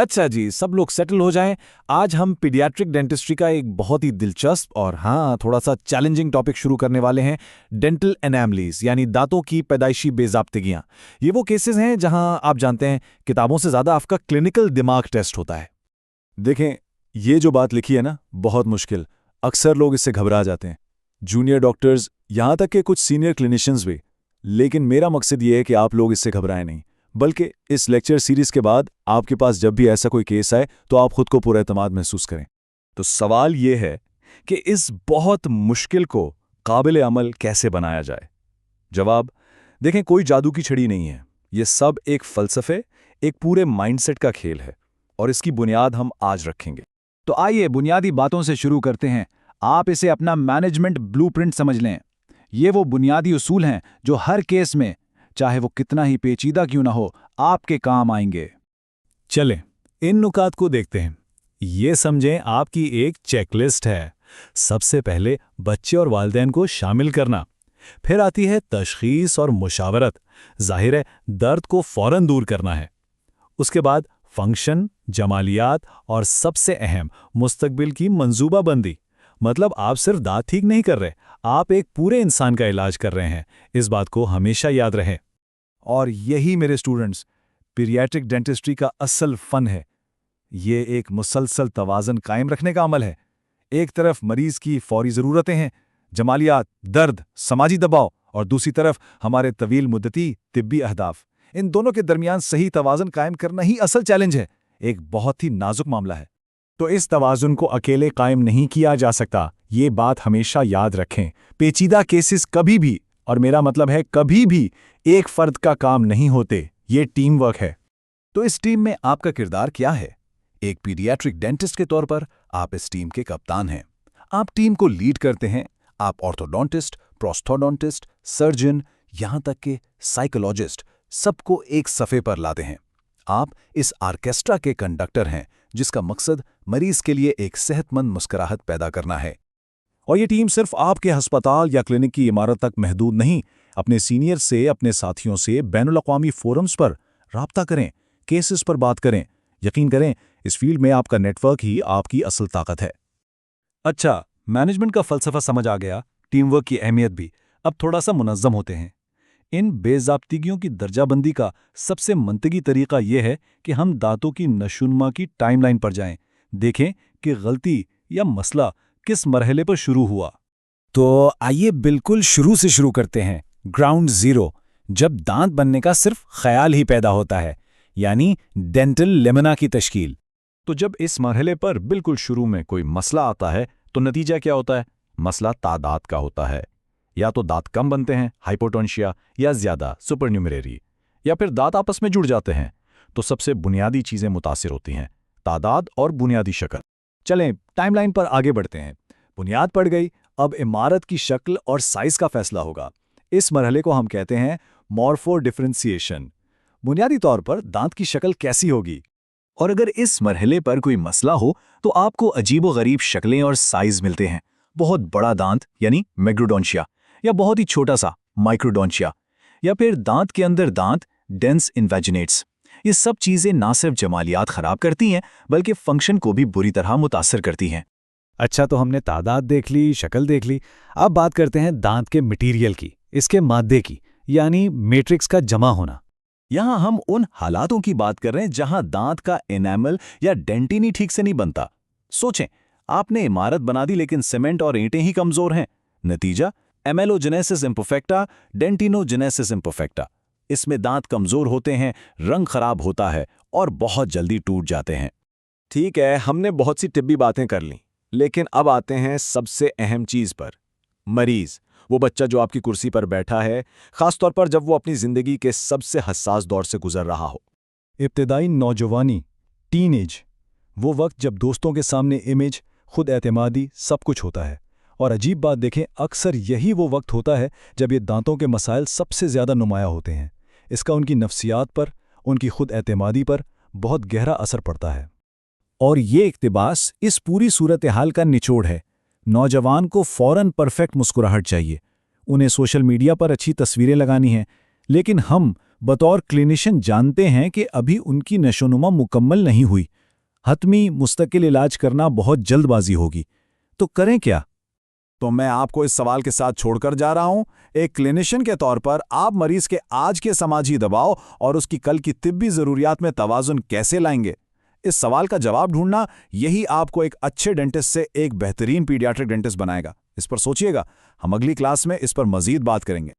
अच्छा जी, सब लोग सेटल हो जाएं। आज हम पीडियाट्रिक डेंटिस्ट्री का एक बहुत ही दिलचस्प और हाँ थोड़ा सा चैलेंजिंग टॉपिक शुरू करने वाले हैं। डेंटल एनामलीज यानी दांतों की पैदाइशी बेज़ाब्तिगियां। ये वो केसेस हैं जहां आप जानते हैं किताबों से ज़्यादा आपका क्लिनिकल दिमाग टेस्ट होता है। देखें, ये जो बात लिखी है ना, बहुत मुश्किल। अक्सर लोग इससे घबरा जाते हैं, जूनियर डॉक्टर्स, यहाँ तक कि कुछ सीनियर क्लिनिशियंस भी। लेकिन मेरा मकसद ये है कि आप लोग इससे घबराएं नहीं, बल्कि इस लेक्चर सीरीज के बाद आपके पास जब भी ऐसा कोई केस आए तो आप खुद को पूरा एतमाद महसूस करें। तो सवाल ये है कि इस बहुत मुश्किल को काबिल अमल कैसे बनाया जाए। जवाब देखें, कोई जादू की छड़ी नहीं है। ये सब एक फ़लसफ़े, एक पूरे माइंडसेट का खेल है, और इसकी बुनियाद हम आज रखेंगे। तो आइए बुनियादी बातों से शुरू करते हैं। आप इसे अपना मैनेजमेंट ब्लूप्रिंट समझ लें। ये वो बुनियादी उसूल हैं जो हर केस में, चाहे वो कितना ही पेचीदा क्यों ना हो, आपके काम आएंगे। चलें, इन नुकात को देखते हैं। ये समझें आपकी एक चेकलिस्ट है। सबसे पहले बच्चे और वालिदैन को शामिल करना, फिर आती है तशखीस और मुशावरत। जाहिर है दर्द को फौरन दूर करना है। उसके बाद फंक्शन, जमालियात और सबसे अहम मुस्तकबिल की मंसूबाबंदी। मतलब आप सिर्फ दांत ठीक नहीं कर रहे, आप एक पूरे इंसान का इलाज कर रहे हैं। इस बात को हमेशा याद रहे। और यही मेरे स्टूडेंट्स, पीडियाट्रिक डेंटिस्ट्री का असल फन है। ये एक मुसलसल तवाज़न कायम रखने का अमल है। एक तरफ मरीज की फौरी ज़रूरतें हैं, जमालियात, दर्द, समाजी दबाव, और दूसरी तरफ हमारे तवील मुद्दती तिब्बी अहदाफ। इन दोनों के दरमियान सही तवाज़ुन कायम करना ही असल चैलेंज है। एक बहुत ही नाजुक मामला है। तो इस तवाज़ुन को अकेले कायम नहीं किया जा सकता, ये बात हमेशा याद रखें। पेचीदा केसेस कभी भी, और मेरा मतलब है कभी भी, एक फर्द का काम नहीं होते। ये टीम वर्क है। तो इस टीम में आपका किरदार क्या है? एक पीडियाट्रिक डेंटिस्ट के तौर पर आप इस टीम के कप्तान हैं। आप टीम को लीड करते हैं। आप ऑर्थोडोंटिस्ट, प्रोस्थोडोंटिस्ट, सर्जन, यहाँ तक कि साइकोलॉजिस्ट, सबको एक सफ़े पर लाते हैं। आप इस आर्केस्ट्रा के कंडक्टर हैं, जिसका मकसद मरीज के लिए एक सेहतमंद मुस्कुराहट पैदा करना है। और ये टीम सिर्फ आपके अस्पताल या क्लिनिक की इमारत तक महदूद नहीं। अपने सीनियर से, अपने साथियों से बैनुल-अक़वामी फोरम्स पर राब्ता करें, केसेस पर बात करें। यकीन करें, इस फील्ड में आपका नेटवर्क ही आपकी असल ताकत है। अच्छा, मैनेजमेंट का फ़लसफ़ा समझ आ गया, टीम वर्क की अहमियत भी। अब थोड़ा सा मुनज़्ज़म होते हैं। इन बेज़ाब्तिगियों की दर्जाबंदी का सबसे मंतकी तरीका यह है कि हम दांतों की नशोनुमा की टाइमलाइन पर जाएं। देखें कि गलती या मसला किस मरहले पर शुरू हुआ। तो आइए बिल्कुल शुरू से शुरू करते हैं। ग्राउंड ज़ीरो, जब दांत बनने का सिर्फ ख्याल ही पैदा होता है, यानी डेंटल लेमना की तश्कील। तो जब इस मरहले पर बिल्कुल शुरू में कोई मसला आता है, तो नतीजा क्या होता है? मसला तादाद का होता है। या तो दांत कम बनते हैं, हाइपोटोन्शिया, या ज़्यादा, सुपरन्यूमरेरी, या फिर दांत आपस में जुड़ जाते हैं। तो सबसे बुनियादी चीज़ें मुतासिर होती हैं, तादाद और बुनियादी शक्ल। चलें टाइमलाइन पर आगे बढ़ते हैं। बुनियाद पड़ गई, अब इमारत की शक्ल और साइज का फैसला होगा। इस मरहले को हम कहते हैं मॉर्फो डिफरेंशिएशन। बुनियादी तौर पर दांत की शक्ल कैसी होगी, और अगर इस मरहले पर कोई मसला हो तो आपको अजीबो-गरीब शक्लें और साइज मिलते हैं। बहुत बड़ा दांत यानी मेग्रोडोंशिया, या बहुत ही छोटा सा माइक्रोडोंशिया, या फिर दांत के अंदर दांत, डेंस इन्वेजिनेट्स। ये सब चीज़ें ना सिर्फ जमालियात खराब करती हैं, बल्कि फंक्शन को भी बुरी तरह मुतासर करती हैं। अच्छा, तो हमने तादाद देख ली, शक्ल देख ली। अब बात करते हैं दांत के मटीरियल की, इसके मादे की, यानी मैट्रिक्स का जमा होना। यहाँ हम उन हालातों की बात कर रहे हैं जहाँ दांत का एनामल या डेंटिन ही ठीक से नहीं बनता। सोचें, आपने इमारत बना दी लेकिन सीमेंट और ईंटें ही कमज़ोर हैं। नतीजा एमेलोजेनेसिस इम्परफेक्टा, डेंटिनोजेनेसिस इम्परफेक्टा। इसमें दांत कमज़ोर होते हैं, रंग खराब होता है और बहुत जल्दी टूट जाते हैं। ठीक है, हमने बहुत सी तिब्बी बातें कर लीं, लेकिन अब आते हैं सबसे अहम चीज़ पर। मरीज़, वो बच्चा जो आपकी कुर्सी पर बैठा है, ख़ासतौर पर जब वो अपनी ज़िंदगी के सबसे हसास दौर से गुजर रहा हो। इब्तिदाई नौजवानी, टीनेज, वो वक्त जब दोस्तों के सामने इमेज, खुद एतमादी, सब कुछ होता है। और अजीब बात देखें, अक्सर यही वो वक्त होता है जब ये दांतों के मसाइल सबसे ज़्यादा नुमाया होते हैं। इसका उनकी नफ्सियात पर, उनकी खुद एतमादी पर बहुत गहरा असर पड़ता है। और ये इक्तिबास इस पूरी सूरत हाल का निचोड़ है। नौजवान को फ़ौरन परफेक्ट मुस्कुराहट चाहिए, उन्हें सोशल मीडिया पर अच्छी तस्वीरें लगानी हैं, लेकिन हम बतौर क्लिनिशियन जानते हैं कि अभी उनकी नशोनुमा मुकम्मल नहीं हुई। हतमी मुस्तकिल इलाज करना बहुत जल्दबाजी होगी। तो करें क्या? तो मैं आपको इस सवाल के साथ छोड़कर जा रहा हूं। एक क्लिनिशियन के तौर पर आप मरीज के आज के समाजी दबाव और उसकी कल की तिब्बी ज़रूरियात में तवाज़ुन कैसे लाएंगे? इस सवाल का जवाब ढूंढना यही आपको एक अच्छे डेंटिस्ट से एक बेहतरीन पीडियाट्रिक डेंटिस्ट बनाएगा। इस पर सोचिएगा। हम अगली क्लास में इस पर मज़ीद बात करेंगे।